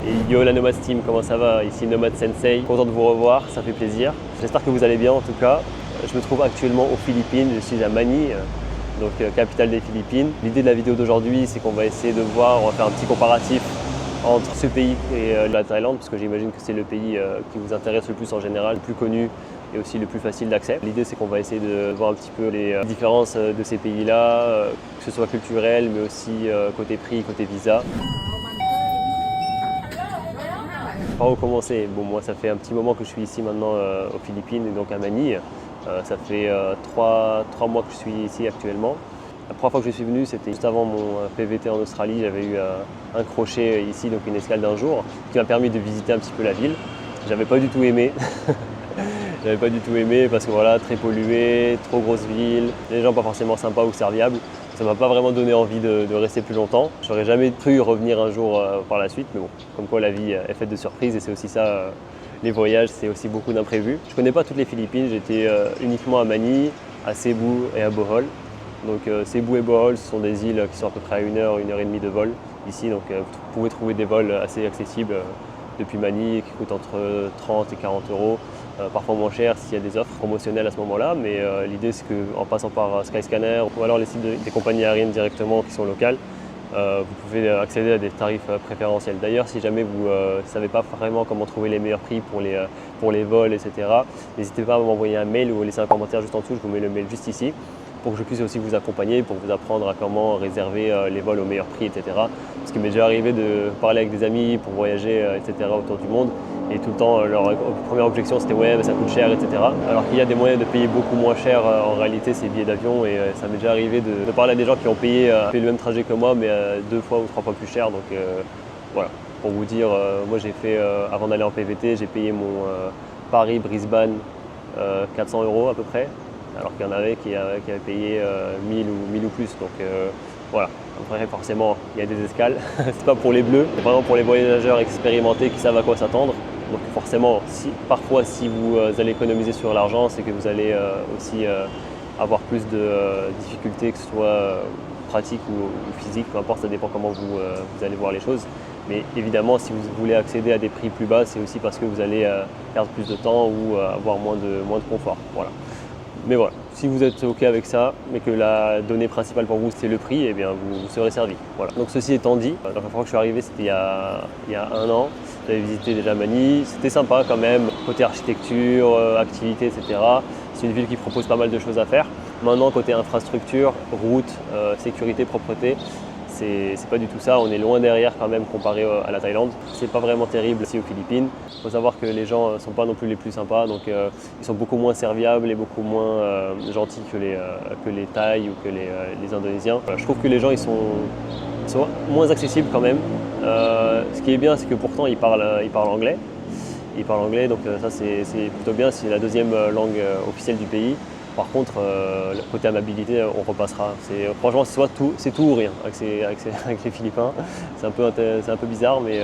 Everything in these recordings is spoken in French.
Et yo la Nomad Team, comment ça va? Ici Nomad Sensei, content de vous revoir, ça fait plaisir. J'espère que vous allez bien en tout cas. Je me trouve actuellement aux Philippines, je suis à Manille, donc capitale des Philippines. L'idée de la vidéo d'aujourd'hui, c'est qu'on va essayer de voir, on va faire un petit comparatif entre ce pays et la Thaïlande, parce que j'imagine que c'est le pays qui vous intéresse le plus en général, le plus connu et aussi le plus facile d'accès. L'idée, c'est qu'on va essayer de voir un petit peu les différences de ces pays-là, que ce soit culturel, mais aussi côté prix, côté visa. Par où commencer? Bon, moi, ça fait un petit moment que je suis ici maintenant aux Philippines, et donc à Manille. Ça fait 3 mois que je suis ici actuellement. La première fois que je suis venu, c'était juste avant mon PVT en Australie. J'avais eu un crochet ici, donc une escale d'1 jour, qui m'a permis de visiter un petit peu la ville. J'avais pas du tout aimé. J'avais pas du tout aimé parce que voilà, très pollué, trop grosse ville, les gens pas forcément sympas ou serviables. Ça m'a pas vraiment donné envie de rester plus longtemps. J'aurais jamais cru revenir un jour par la suite, mais bon, comme quoi la vie est faite de surprises et c'est aussi ça, les voyages, c'est aussi beaucoup d'imprévus. Je connais pas toutes les Philippines, j'étais uniquement à Manille, à Cebu et à Bohol. Donc Cebu et Bohol, ce sont des îles qui sont à peu près à 1 heure, 1 heure et demie de vol ici, donc vous pouvez trouver des vols assez accessibles depuis Manille qui coûtent entre 30 et 40 euros. Parfois moins cher s'il y a des offres promotionnelles à ce moment-là, mais l'idée c'est qu'en passant par Skyscanner ou alors les sites des compagnies aériennes directement qui sont locales, vous pouvez accéder à des tarifs préférentiels. D'ailleurs, si jamais vous ne savez pas vraiment comment trouver les meilleurs prix pour les vols, etc., n'hésitez pas à m'envoyer un mail ou à laisser un commentaire juste en dessous, je vous mets le mail juste ici, pour que je puisse aussi vous accompagner, pour vous apprendre à comment réserver les vols au meilleur prix, etc. Parce qu'il m'est déjà arrivé de parler avec des amis pour voyager, etc. autour du monde. Et tout le temps, leur première objection c'était ouais, mais ça coûte cher, etc. Alors qu'il y a des moyens de payer beaucoup moins cher en réalité ces billets d'avion. Et ça m'est déjà arrivé de parler à des gens qui ont payé le même trajet que moi, mais 2 fois ou 3 fois plus cher. Donc voilà, pour vous dire, moi j'ai fait, avant d'aller en PVT, j'ai payé mon Paris-Brisbane 400 euros à peu près. Alors qu'il y en avait qui avaient payé 1000 ou plus. Donc voilà, après forcément il y a des escales, c'est pas pour les bleus, c'est vraiment pour les voyageurs expérimentés qui savent à quoi s'attendre. Donc forcément, parfois si vous allez économiser sur l'argent, c'est que vous allez aussi avoir plus de difficultés, que ce soit pratique ou physique, peu importe, ça dépend comment vous allez voir les choses. Mais évidemment, si vous voulez accéder à des prix plus bas, c'est aussi parce que vous allez perdre plus de temps ou avoir moins de confort. Voilà. Mais voilà, si vous êtes OK avec ça, mais que la donnée principale pour vous c'est le prix, eh bien vous serez servi. Voilà. Donc ceci étant dit, la première fois que je suis arrivé c'était il y a 1 an. J'avais visité déjà Manille, c'était sympa quand même, côté architecture, activités, etc. C'est une ville qui propose pas mal de choses à faire. Maintenant côté infrastructure, route, sécurité, propreté, c'est pas du tout ça, on est loin derrière quand même comparé à la Thaïlande. C'est pas vraiment terrible ici aux Philippines. Il faut savoir que les gens ne sont pas non plus les plus sympas, donc ils sont beaucoup moins serviables et beaucoup moins gentils que les Thaïs ou que les Indonésiens. Je trouve que les gens ils sont moins accessibles quand même. Ce qui est bien, c'est que pourtant ils parlent anglais. Ils parlent anglais, donc ça c'est plutôt bien, c'est la 2e langue officielle du pays. Par contre, le côté amabilité, on repassera. Franchement, c'est tout ou rien avec les Philippins. C'est un peu bizarre, mais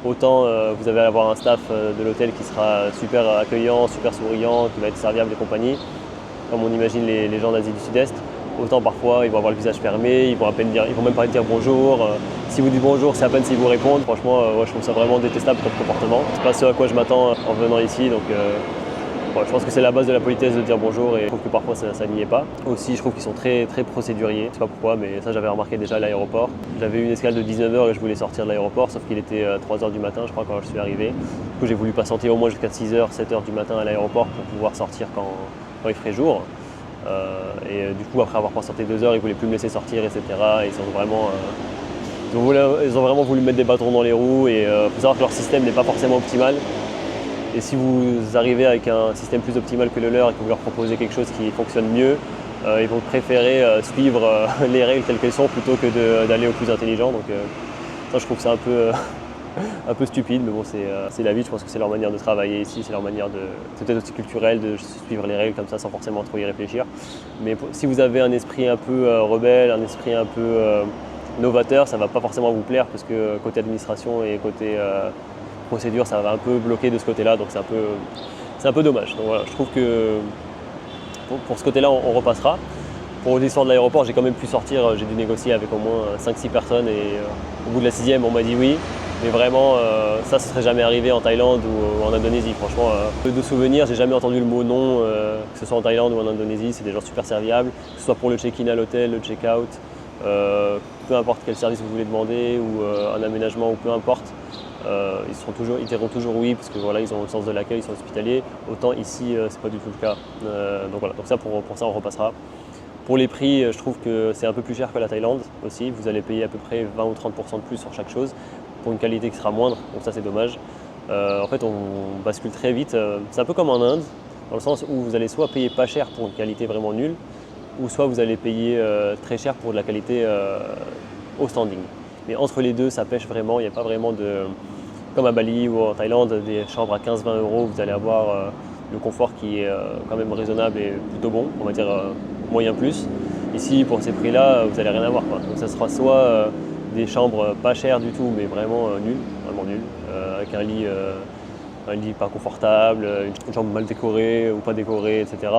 autant vous allez avoir un staff de l'hôtel qui sera super accueillant, super souriant, qui va être serviable et compagnie, comme on imagine les gens d'Asie du Sud-Est. Autant parfois, ils vont avoir le visage fermé, ils vont même pas dire bonjour. Si vous dites bonjour, c'est à peine s'ils vous répondent. Franchement, je trouve ça vraiment détestable comme comportement. C'est pas ce à quoi je m'attends en venant ici, donc. Je pense que c'est la base de la politesse de dire bonjour et je trouve que parfois ça n'y est pas. Aussi, je trouve qu'ils sont très procéduriers, je sais pas pourquoi, mais ça j'avais remarqué déjà à l'aéroport. J'avais eu une escale de 19h et je voulais sortir de l'aéroport, sauf qu'il était 3h du matin, je crois, quand je suis arrivé. Du coup, j'ai voulu patienter au moins jusqu'à 6h, 7h du matin à l'aéroport pour pouvoir sortir quand il ferait jour. Du coup, après avoir patienté 2 heures, ils voulaient plus me laisser sortir, etc. Et ils ont vraiment voulu mettre des bâtons dans les roues et il faut savoir que leur système n'est pas forcément optimal. Et si vous arrivez avec un système plus optimal que le leur et que vous leur proposez quelque chose qui fonctionne mieux, ils vont préférer suivre les règles telles qu'elles sont plutôt que d'aller au plus intelligent. Donc ça, je trouve ça un peu stupide, mais bon, c'est la vie. Je pense que c'est leur manière de travailler ici, c'est leur manière c'est peut-être aussi culturel de suivre les règles comme ça sans forcément trop y réfléchir. Mais si vous avez un esprit un peu rebelle, un esprit un peu novateur, ça ne va pas forcément vous plaire parce que côté administration et côté procédure, ça va un peu bloquer de ce côté-là, donc c'est un peu dommage. Donc voilà, je trouve que pour ce côté-là, on repassera. Pour l'histoire de l'aéroport, j'ai quand même pu sortir, j'ai dû négocier avec au moins 5-6 personnes et au bout de la 6e, on m'a dit oui. Mais vraiment, ça ne serait jamais arrivé en Thaïlande ou en Indonésie. Franchement, de souvenirs, j'ai jamais entendu le mot non, que ce soit en Thaïlande ou en Indonésie. C'est des gens super serviables, que ce soit pour le check-in à l'hôtel, le check-out, peu importe quel service vous voulez demander ou un aménagement ou peu importe. Ils diront toujours oui parce que voilà, ils ont le sens de l'accueil, ils sont hospitaliers. Autant ici, c'est pas du tout le cas. Donc voilà, donc ça pour ça on repassera. Pour les prix, je trouve que c'est un peu plus cher que la Thaïlande aussi. Vous allez payer à peu près 20 ou 30% de plus sur chaque chose pour une qualité qui sera moindre, donc ça c'est dommage. En fait, on bascule très vite. C'est un peu comme en Inde, dans le sens où vous allez soit payer pas cher pour une qualité vraiment nulle, ou soit vous allez payer très cher pour de la qualité au standing. Mais entre les deux, ça pêche vraiment. Il n'y a pas vraiment de... Comme à Bali ou en Thaïlande, des chambres à 15-20 €, vous allez avoir le confort qui est quand même raisonnable et plutôt bon, on va dire moyen plus. Ici, pour ces prix-là, vous n'allez rien avoir, quoi. Donc ça sera soit des chambres pas chères du tout, mais vraiment nulles, avec un lit pas confortable, une chambre mal décorée ou pas décorée, etc.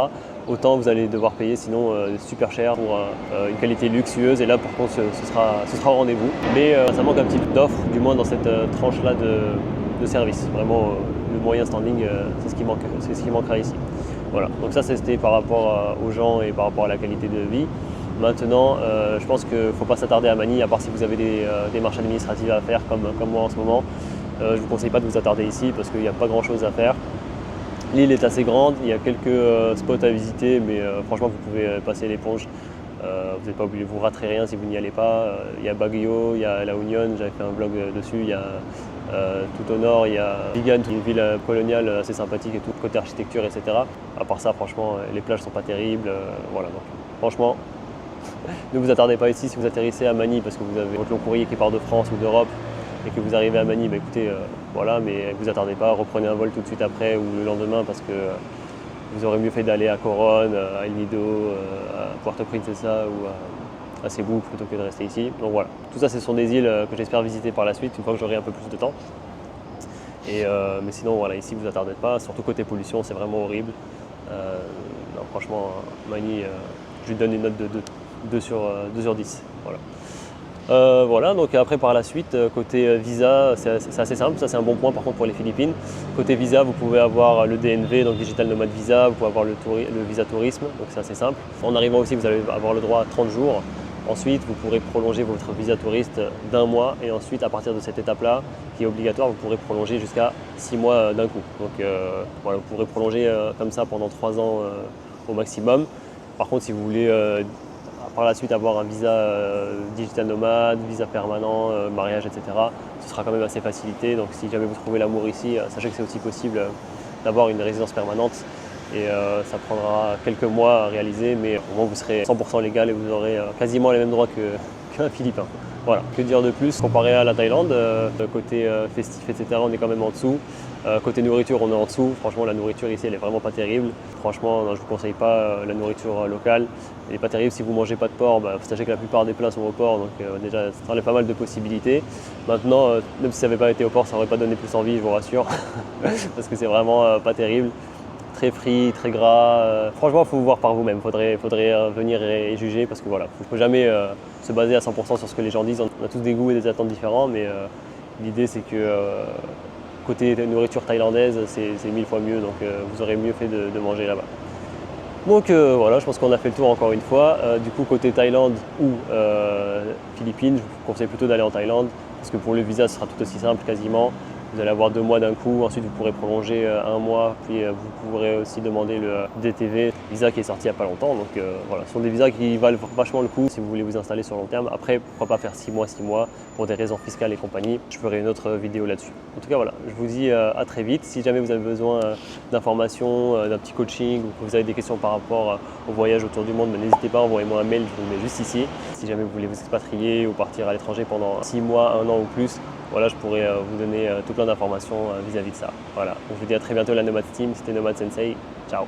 Autant vous allez devoir payer sinon super cher pour une qualité luxueuse, et là par contre ce sera au rendez-vous. Mais ça manque un petit peu d'offres, du moins dans cette tranche-là de service. Vraiment le moyen standing, c'est ce qui manquera ici. Voilà, donc ça c'était par rapport aux gens et par rapport à la qualité de vie. Maintenant, je pense qu'il ne faut pas s'attarder à Manille, à part si vous avez des démarches administratives à faire comme moi en ce moment. Je ne vous conseille pas de vous attarder ici parce qu'il n'y a pas grand chose à faire. L'île est assez grande, il y a quelques spots à visiter, mais franchement vous pouvez passer l'éponge. Vous n'êtes pas obligé, vous raterez rien si vous n'y allez pas. Il y a Baguio, il y a La Union, j'avais fait un vlog dessus. Il y a tout au nord, il y a Vigan, une ville coloniale assez sympathique et tout, côté architecture, etc. À part ça, franchement, les plages sont pas terribles. Voilà, donc franchement, ne vous attardez pas ici si vous atterrissez à Manille parce que vous avez votre long courrier qui part de France ou d'Europe et que vous arrivez à Manille, bah écoutez, voilà, mais vous attardez pas, reprenez un vol tout de suite après ou le lendemain parce que vous aurez mieux fait d'aller à Coron, à El Nido, à Puerto Princesa ou à Cebu plutôt que de rester ici. Donc voilà, tout ça ce sont des îles que j'espère visiter par la suite une fois que j'aurai un peu plus de temps. Mais sinon voilà, ici vous attardez pas, surtout côté pollution c'est vraiment horrible. Non, franchement, Manille, je lui donne une note de 2 sur 10. Voilà. Voilà, donc après par la suite, côté visa, c'est assez simple, ça c'est un bon point par contre pour les Philippines. Côté visa, vous pouvez avoir le DNV, donc Digital Nomad Visa, vous pouvez avoir le visa tourisme, donc c'est assez simple. En arrivant aussi, vous allez avoir le droit à 30 jours. Ensuite, vous pourrez prolonger votre visa touriste d'1 mois et ensuite, à partir de cette étape-là, qui est obligatoire, vous pourrez prolonger jusqu'à 6 mois d'un coup. Donc voilà, vous pourrez prolonger comme ça pendant 3 ans au maximum. Par contre, si vous voulez par la suite avoir un visa digital nomade, visa permanent, mariage, etc. Ce sera quand même assez facilité. Donc si jamais vous trouvez l'amour ici, sachez que c'est aussi possible d'avoir une résidence permanente. Et ça prendra quelques mois à réaliser, mais au moins vous serez 100% légal et vous aurez quasiment les mêmes droits qu'un Philippin. Voilà, que dire de plus comparé à la Thaïlande, côté festif, etc. on est quand même en dessous. Côté nourriture, on est en dessous. Franchement, la nourriture ici, elle est vraiment pas terrible. Franchement, non, je vous conseille pas la nourriture locale. Elle est pas terrible. Si vous mangez pas de porc, sachez que la plupart des plats sont au porc, donc déjà, ça enlève pas mal de possibilités. Maintenant, même si ça n'avait pas été au porc, ça aurait pas donné plus envie, je vous rassure, parce que c'est vraiment pas terrible. Très frit, très gras. Franchement, il faut voir par vous-même. Faudrait venir et juger parce que voilà, il ne faut jamais se baser à 100% sur ce que les gens disent. On a tous des goûts et des attentes différents, mais l'idée c'est que côté nourriture thaïlandaise, c'est 1000 fois mieux, donc vous aurez mieux fait de manger là-bas. Donc voilà, je pense qu'on a fait le tour encore une fois. Du coup, côté Thaïlande ou Philippines, je vous conseille plutôt d'aller en Thaïlande parce que pour le visa, ce sera tout aussi simple quasiment. Vous allez avoir 2 mois d'un coup, ensuite vous pourrez prolonger 1 mois, puis vous pourrez aussi demander le DTV, visa qui est sorti il n'y a pas longtemps. Donc voilà, ce sont des visas qui valent vachement le coup si vous voulez vous installer sur long terme. Après, pourquoi pas faire 6 mois pour des raisons fiscales et compagnie. Je ferai une autre vidéo là-dessus. En tout cas voilà, je vous dis à très vite. Si jamais vous avez besoin d'informations, d'un petit coaching ou que vous avez des questions par rapport au voyage autour du monde, n'hésitez pas, envoyez-moi un mail, je vous le mets juste ici. Si jamais vous voulez vous expatrier ou partir à l'étranger pendant 6 mois, 1 an ou plus, voilà, je pourrais vous donner tout plein d'informations vis-à-vis de ça. Voilà, donc je vous dis à très bientôt la Nomad Team, c'était Nomad Sensei, ciao.